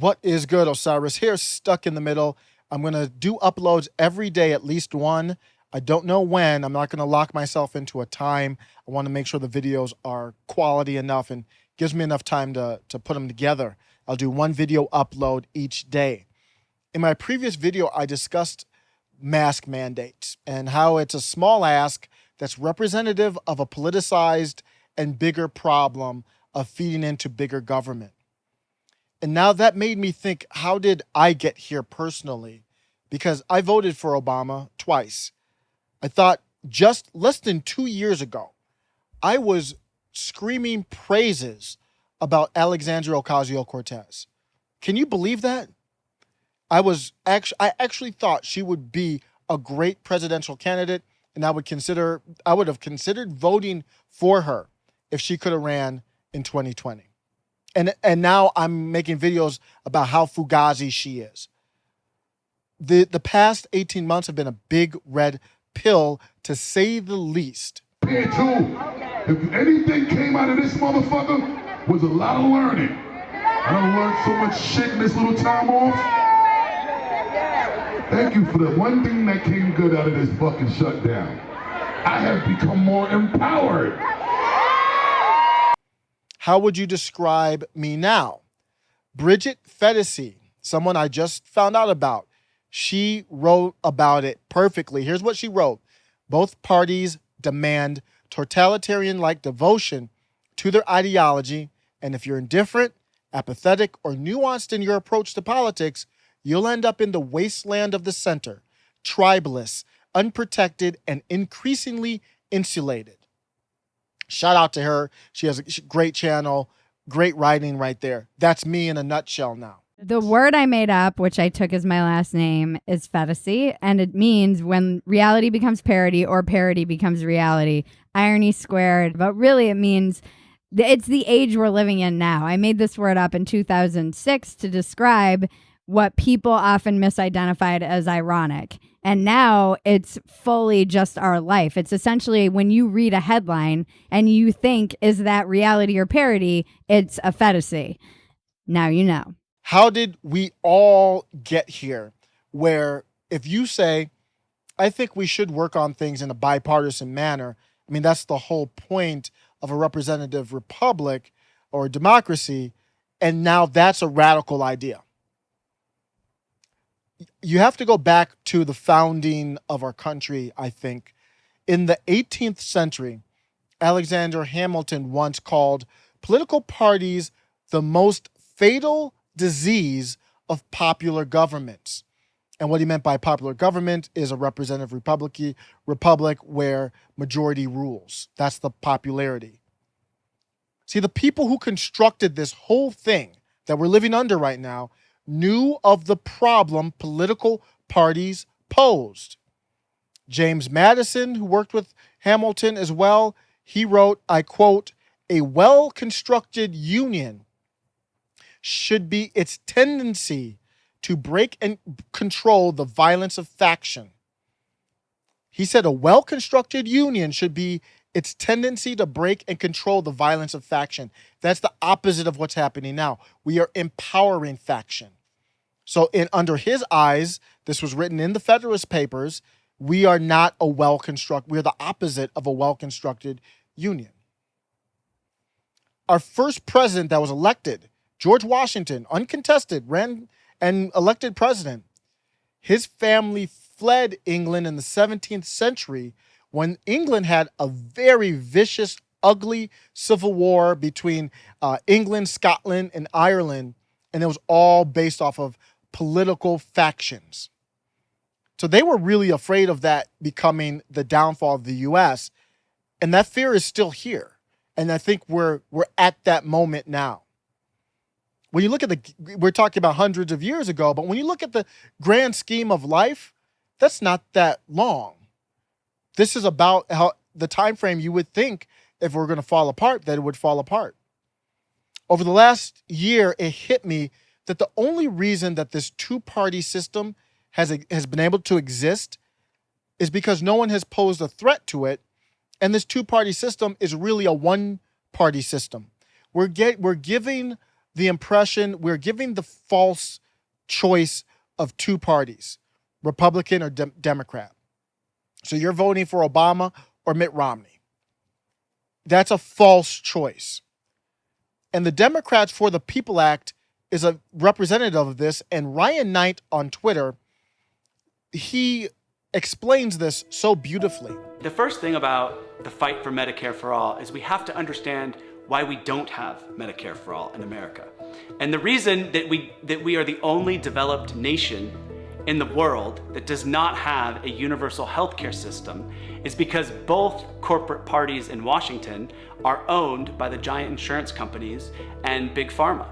What is good, Osiris? Here, stuck in the middle. I'm going to do uploads every day, at least one. I don't know when. I'm not going to lock myself into a time. I want to make sure the videos are quality enough and gives me enough time to put them together. I'll do one video upload each day. In my previous video, I discussed mask mandates and how it's a small ask that's representative of a politicized and bigger problem of feeding into bigger government. And now that made me think, how did I get here personally? Because I voted for Obama twice. I thought just less than 2 years ago, I was screaming praises about Alexandria Ocasio-Cortez. Can you believe that? I actually thought she would be a great presidential candidate, and I would have considered voting for her if she could have ran in 2020. And now I'm making videos about how fugazi she is. The past 18 months have been a big red pill, to say the least. Here too, if anything came out of this motherfucker, was a lot of learning. I done learned so much shit in this little time off. Thank you for the one thing that came good out of this fucking shutdown. I have become more empowered. How would you describe me now? Bridget Phetasy, someone I just found out about, she wrote about it perfectly. Here's what she wrote. Both parties demand totalitarian-like devotion to their ideology, and if you're indifferent, apathetic, or nuanced in your approach to politics, you'll end up in the wasteland of the center, tribeless, unprotected, and increasingly insulated. Shout out to her. She has a great channel, great writing right there. That's me in a nutshell now. The word I made up, which I took as my last name, is Phetasy, and it means when reality becomes parody or parody becomes reality, irony squared. But really it means it's the age we're living in now. I made this word up in 2006 to describe what people often misidentified as ironic. And now it's fully just our life. It's essentially when you read a headline and you think, is that reality or parody? It's a Phetasy. Now you know. How did we all get here? Where if you say, I think we should work on things in a bipartisan manner, I mean, that's the whole point of a representative republic or democracy. And now that's a radical idea. You have to go back to the founding of our country, I think. In the 18th century, Alexander Hamilton once called political parties the most fatal disease of popular governments. And what he meant by popular government is a representative republic where majority rules. That's the popularity. See, the people who constructed this whole thing that we're living under right now knew of the problem political parties posed. James Madison, who worked with Hamilton as well, he wrote, I quote, "A well-constructed union should be its tendency to break and control the violence of faction." He said a well-constructed union should be its tendency to break and control the violence of faction. That's the opposite of what's happening now. We are empowering faction. So under his eyes, this was written in the Federalist Papers, we are not a well-constructed, we're the opposite of a well-constructed union. Our first president that was elected, George Washington, uncontested, ran and elected president. His family fled England in the 17th century when England had a very vicious, ugly civil war between England, Scotland, and Ireland. And it was all based off of political factions. So they were really afraid of that becoming the downfall of the U.S. And that fear is still here. And I think we're at that moment now. When you look at we're talking about hundreds of years ago, but when you look at the grand scheme of life, that's not that long. This is about how the time frame you would think if we're going to fall apart, that it would fall apart. Over the last year, it hit me that the only reason that this two-party system has been able to exist is because no one has posed a threat to it, and this two-party system is really a one-party system. We're giving the impression, we're giving the false choice of two parties, Republican or Democrat. So you're voting for Obama or Mitt Romney. That's a false choice. And the Democrats for the People Act is a representative of this. And Ryan Knight on Twitter, he explains this so beautifully. The first thing about the fight for Medicare for all is we have to understand why we don't have Medicare for all in America. And the reason that we are the only developed nation in the world that does not have a universal healthcare system is because both corporate parties in Washington are owned by the giant insurance companies and big pharma.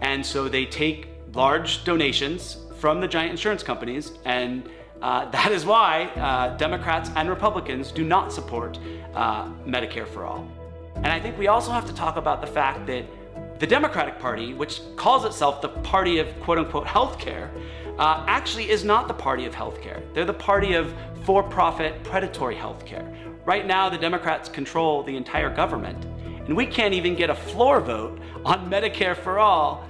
And so they take large donations from the giant insurance companies, and that is why Democrats and Republicans do not support Medicare for all. And I think we also have to talk about the fact that the Democratic Party, which calls itself the party of quote-unquote healthcare, actually is not the party of healthcare. They're the party of for-profit predatory healthcare. Right now, the Democrats control the entire government, and we can't even get a floor vote on Medicare for all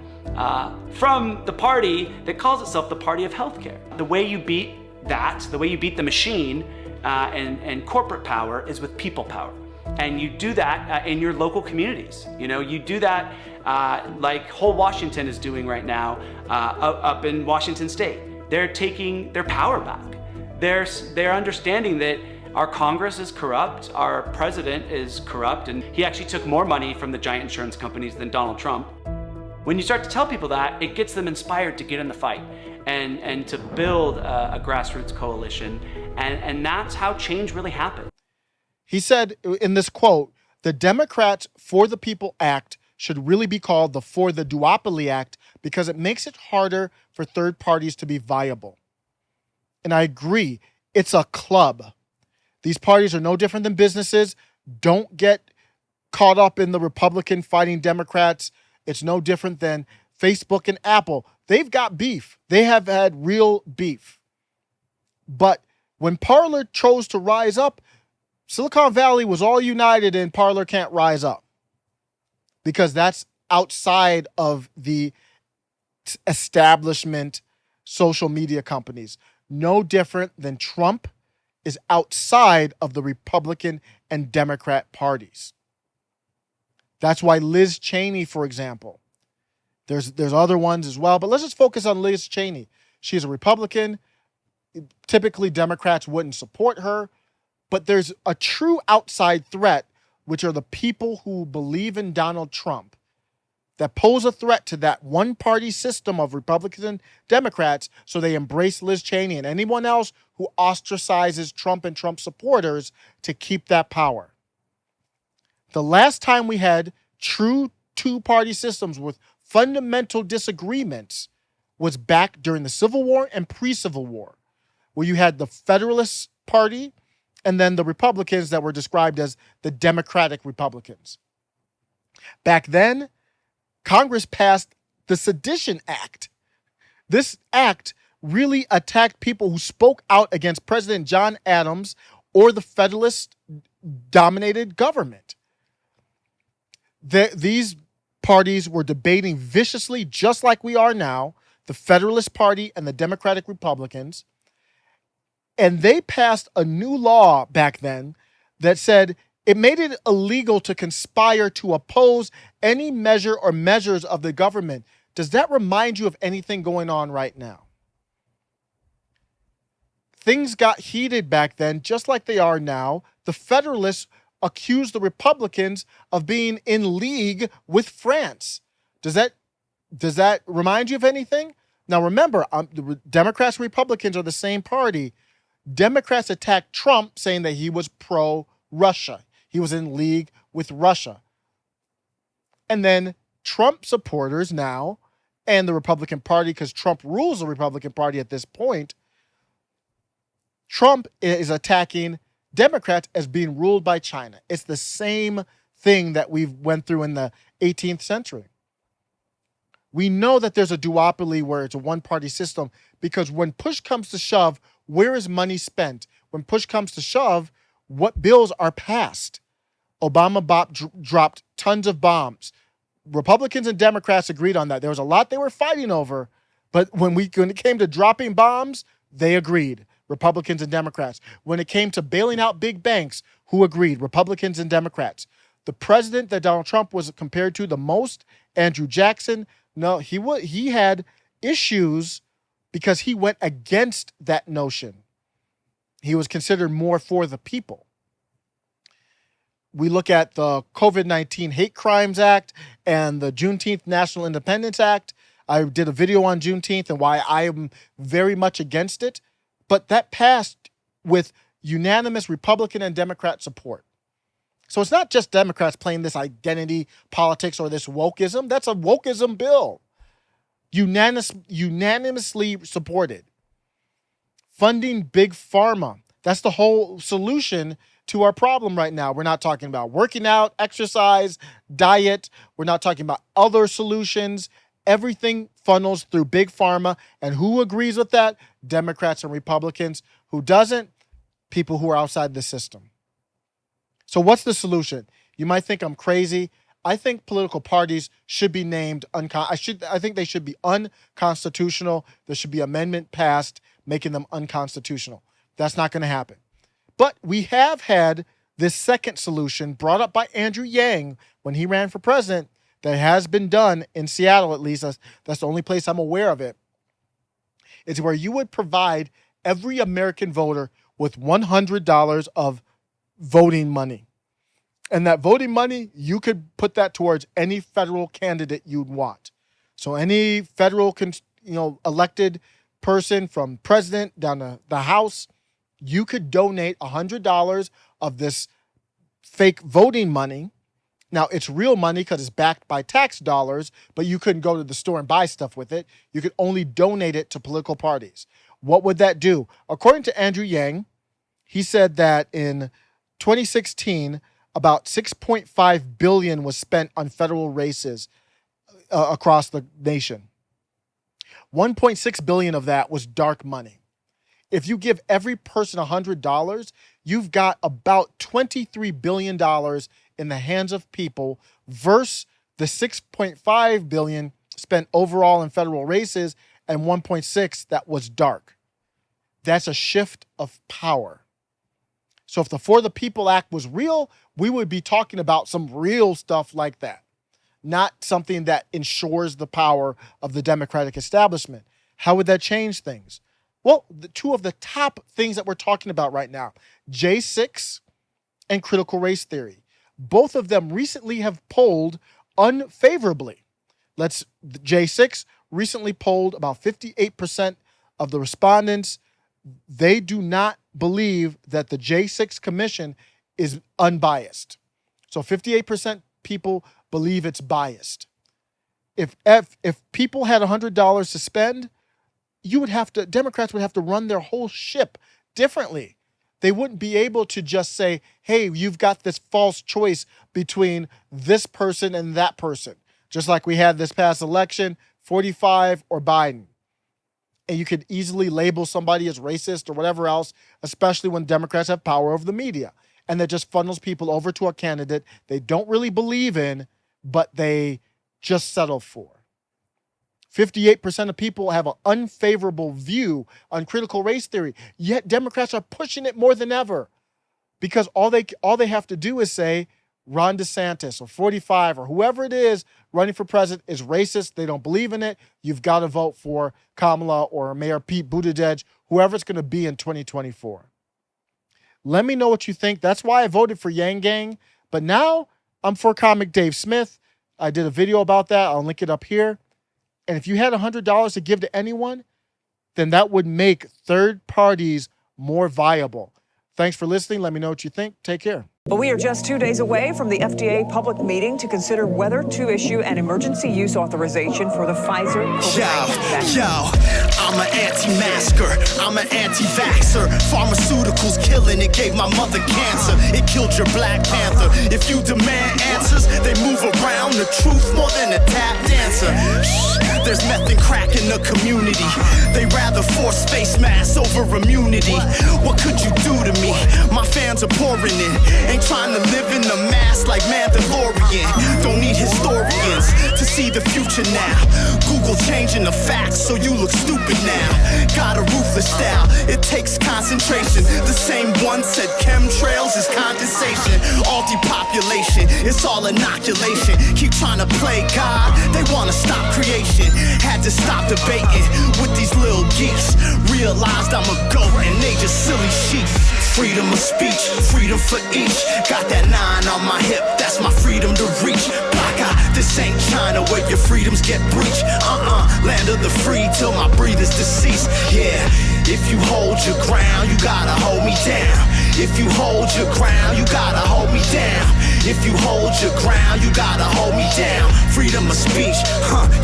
from the party that calls itself the party of healthcare. The way you beat that, the way you beat the machine and corporate power is with people power. And you do that in your local communities. You know, you do that like whole Washington is doing right now up in Washington State. They're taking their power back. They're understanding that our Congress is corrupt, our president is corrupt, and he actually took more money from the giant insurance companies than Donald Trump. When you start to tell people that, it gets them inspired to get in the fight and to build a grassroots coalition. And that's how change really happens. He said in this quote, the Democrats for the People Act should really be called the For the Duopoly Act because it makes it harder for third parties to be viable. And I agree, it's a club. These parties are no different than businesses. Don't get caught up in the Republican fighting Democrats. It's no different than Facebook and Apple. They've got beef. They have had real beef. But when Parler chose to rise up, Silicon Valley was all united and Parler can't rise up because that's outside of the establishment social media companies. No different than Trump is outside of the Republican and Democrat parties. That's why Liz Cheney, for example, there's other ones as well, but let's just focus on Liz Cheney. She's a Republican. Typically, Democrats wouldn't support her. But there's a true outside threat, which are the people who believe in Donald Trump, that pose a threat to that one-party system of Republicans and Democrats, so they embrace Liz Cheney and anyone else who ostracizes Trump and Trump supporters to keep that power. The last time we had true two-party systems with fundamental disagreements was back during the Civil War and pre-Civil War, where you had the Federalist Party and then the Republicans that were described as the Democratic Republicans. Back then, Congress passed the Sedition Act. This act really attacked people who spoke out against President John Adams or the Federalist-dominated government. These parties were debating viciously, just like we are now, the Federalist Party and the Democratic Republicans. And they passed a new law back then that said it made it illegal to conspire to oppose any measure or measures of the government. Does that remind you of anything going on right now? Things got heated back then, just like they are now. The Federalists accused the Republicans of being in league with France. Does that remind you of anything? Now remember, the Democrats and Republicans are the same party. Democrats attacked Trump, saying that he was pro-Russia. He was in league with Russia. And then Trump supporters now, and the Republican Party, because Trump rules the Republican Party at this point, Trump is attacking Democrats as being ruled by China. It's the same thing that we went through in the 18th century. We know that there's a duopoly where it's a one-party system because when push comes to shove, where is money spent? When push comes to shove, what bills are passed? Obama dropped tons of bombs. Republicans and Democrats agreed on that. There was a lot they were fighting over, but when it came to dropping bombs, they agreed, Republicans and Democrats. When it came to bailing out big banks, who agreed? Republicans and Democrats. The president that Donald Trump was compared to the most, Andrew Jackson, no, he had issues because he went against that notion. He was considered more for the people. We look at the COVID-19 Hate Crimes Act and the Juneteenth National Independence Act. I did a video on Juneteenth and why I am very much against it. But that passed with unanimous Republican and Democrat support. So it's not just Democrats playing this identity politics or this wokeism. That's a wokeism bill. Unanimously supported. Funding big pharma. That's the whole solution to our problem right now. We're not talking about working out, exercise, diet. We're not talking about other solutions. Everything funnels through big pharma. And who agrees with that? Democrats and Republicans. Who doesn't? People who are outside the system. So what's the solution? You might think I'm crazy. I think political parties should be named I think they should be unconstitutional. There should be an amendment passed making them unconstitutional. That's not going to happen. But we have had this second solution brought up by Andrew Yang when he ran for president that has been done in Seattle, at least. That's the only place I'm aware of it. It's where you would provide every American voter with $100 of voting money. And that voting money, you could put that towards any federal candidate you'd want. So any federal, elected person from president down to the House, you could donate $100 of this fake voting money. Now, it's real money because it's backed by tax dollars, but you couldn't go to the store and buy stuff with it. You could only donate it to political parties. What would that do? According to Andrew Yang, he said that in 2016, about $6.5 billion was spent on federal races across the nation. $1.6 billion of that was dark money. If you give every person $100, you've got about $23 billion in the hands of people versus the $6.5 billion spent overall in federal races and $1.6 that was dark. That's a shift of power. So if the For the People Act was real, we would be talking about some real stuff like that, not something that ensures the power of the Democratic establishment. How would that change things? Well, the two of the top things that we're talking about right now, J6 and critical race theory, both of them recently have polled unfavorably. J6 recently polled about 58% of the respondents. They do not believe that the J6 commission is unbiased. So 58% people believe it's biased. If people had $100 to spend, Democrats would have to run their whole ship differently. They wouldn't be able to just say, hey, you've got this false choice between this person and that person. Just like we had this past election, 45 or Biden. And you could easily label somebody as racist or whatever else, especially when Democrats have power over the media. And that just funnels people over to a candidate they don't really believe in, but they just settle for. 58% of people have an unfavorable view on critical race theory, yet Democrats are pushing it more than ever because all they have to do is say Ron DeSantis or 45 or whoever it is running for president is racist. They don't believe in it. You've got to vote for Kamala or Mayor Pete Buttigieg, whoever it's going to be in 2024. Let me know what you think. That's why I voted for Yang Gang. But now I'm for Comic Dave Smith. I did a video about that. I'll link it up here. And if you had $100 to give to anyone, then that would make third parties more viable. Thanks for listening. Let me know what you think. Take care. But we are just 2 days away from the FDA public meeting to consider whether to issue an emergency use authorization for the Pfizer COVID-19 vaccine. I'm an anti-masker, I'm an anti-vaxxer. Pharmaceuticals killing it, gave my mother cancer. It killed your Black Panther. If you demand answers, they move around the truth more than a tap dancer. Shh, there's meth and crack in the community. They rather force face masks over immunity. What could you do to me? My fans are pouring in. Ain't trying to live in the mask like Mandalorian. Don't need historians to see the future now. Google changing the facts so you look stupid now. Got a ruthless style, it takes concentration. The same one said chemtrails is condensation. All depopulation, it's all inoculation. Keep trying to play God, they wanna stop creation. Had to stop debating with these little geeks. Realized I'm a goat and they just silly sheep. Freedom of speech, freedom for each. Got that 9 on my hip, that's my freedom to reach. Baka, this ain't China where your freedoms get breached. Land of the free till my breathing's deceased. Yeah, if you hold your ground, you gotta hold me down. If you hold your ground, you gotta hold me down. If you hold your ground, you gotta hold me down. Freedom of speech,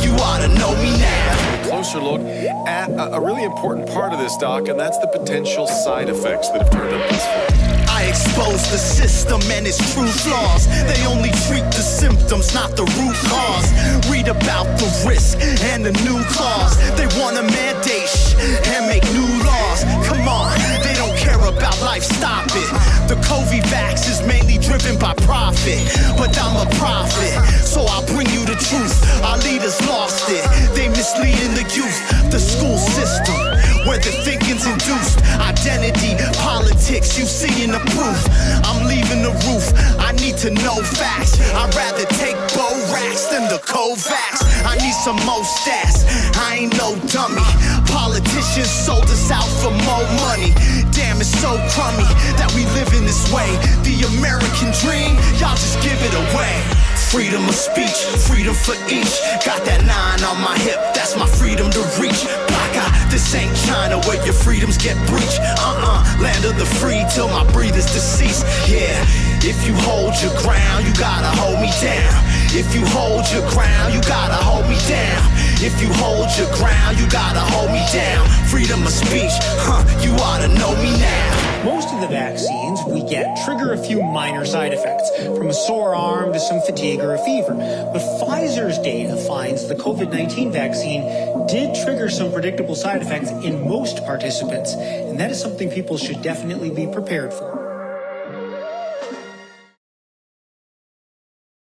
you oughta know me now. Closer look at a really important part of this, Doc, and that's the potential side effects that have turned up this far. I expose the system and its true flaws. They only treat the symptoms, not the root cause. Read about the risk and the new clause. They want to mandate and make new laws. Come on, they don't care about life, stop it. The COVID vax is mainly driven by profit, but I'm a prophet, so I'll bring you the truth. Our leaders lost it, they misleading the youth. The school system, where the thinking's induced. Identity, politics, you seeing the proof. I'm leaving the roof, I need to know facts. I'd rather take Borax than the Kovacs. I need some more stats, I ain't no dummy. Politicians sold us out for more money. Damn, it's so crummy that we live in this way. The American dream, y'all just give it away. Freedom of speech, freedom for each. Got that 9 on my hip, that's my freedom to reach. Baka, this ain't China where your freedoms get breached. Land of the free till my breathing's deceased. Yeah, if you hold your ground, you gotta hold me down. If you hold your ground, you gotta hold me down. If you hold your ground, you gotta hold me down. Freedom of speech, you oughta know me now. Most of the vaccines we get trigger a few minor side effects, from a sore arm to some fatigue or a fever. But Pfizer's data finds the COVID-19 vaccine did trigger some predictable side effects in most participants, and that is something people should definitely be prepared for.